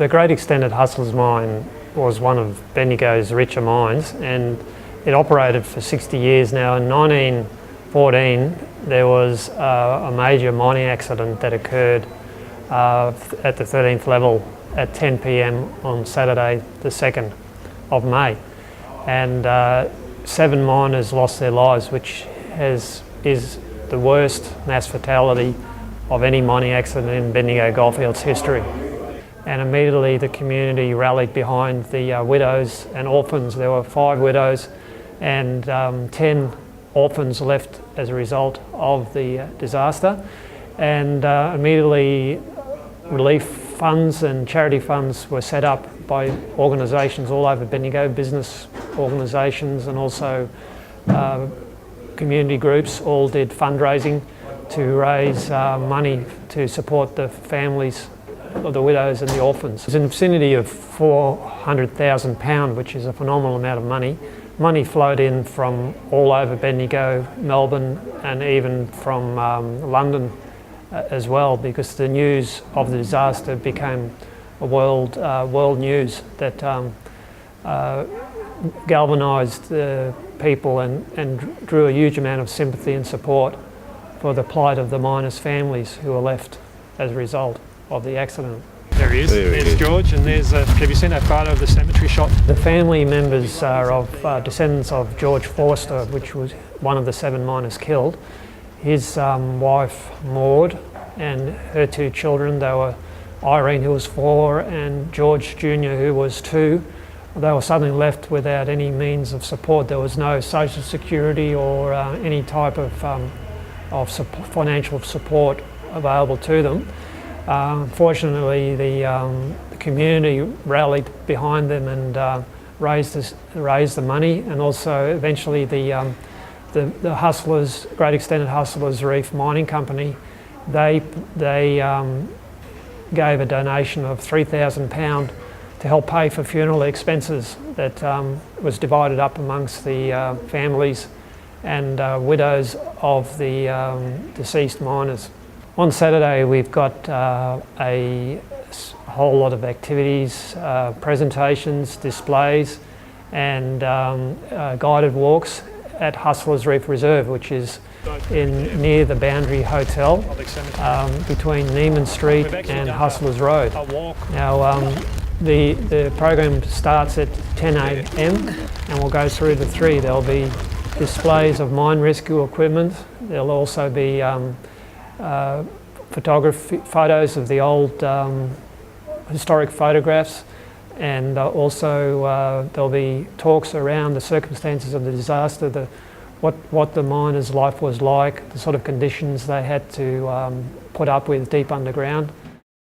The Great Extended Hustlers mine was one of Bendigo's richer mines, and it operated for 60 years now. In 1914 there was a major mining accident that occurred at the 13th level at 10 p.m. on Saturday the 2nd of May, and 7 miners lost their lives, which is the worst mass fatality of any mining accident in Bendigo Goldfields history. And immediately the community rallied behind the widows and orphans. There were 5 widows and 10 orphans left as a result of the disaster. And immediately relief funds and charity funds were set up by organisations all over Bendigo, business organisations and also community groups all did fundraising to raise money to support the families of the widows and the orphans. It's in the vicinity of £400,000, which is a phenomenal amount of money. Money flowed in from all over Bendigo, Melbourne, and even from London as well, because the news of the disaster became a world news that galvanised the people and drew a huge amount of sympathy and support for the plight of the miners' families who were left as a result of the accident. There he is. There's George, and there's have you seen that photo of the cemetery shot? The family members are of descendants of George Forster, which was one of the 7 miners killed. His wife Maud and her 2 children, they were Irene, who was 4, and George Jr., who was 2. They were suddenly left without any means of support. There was no social security or any type of financial support available to them. Unfortunately, the community rallied behind them and raised the money, and also eventually the Hustlers, Great Extended Hustlers Reef mining company, they gave a donation of £3,000 to help pay for funeral expenses that was divided up amongst the families and widows of the deceased miners. On Saturday we've got a whole lot of activities, presentations, displays and guided walks at Hustlers Reef Reserve, which is near the Boundary Hotel between Neiman Street and Hustlers Road. Now the program starts at 10 a.m. and will go through to 3. There'll be displays of mine rescue equipment. There'll also be photos of the old historic photographs, and also there'll be talks around the circumstances of the disaster, what the miners' life was like, the sort of conditions they had to put up with deep underground.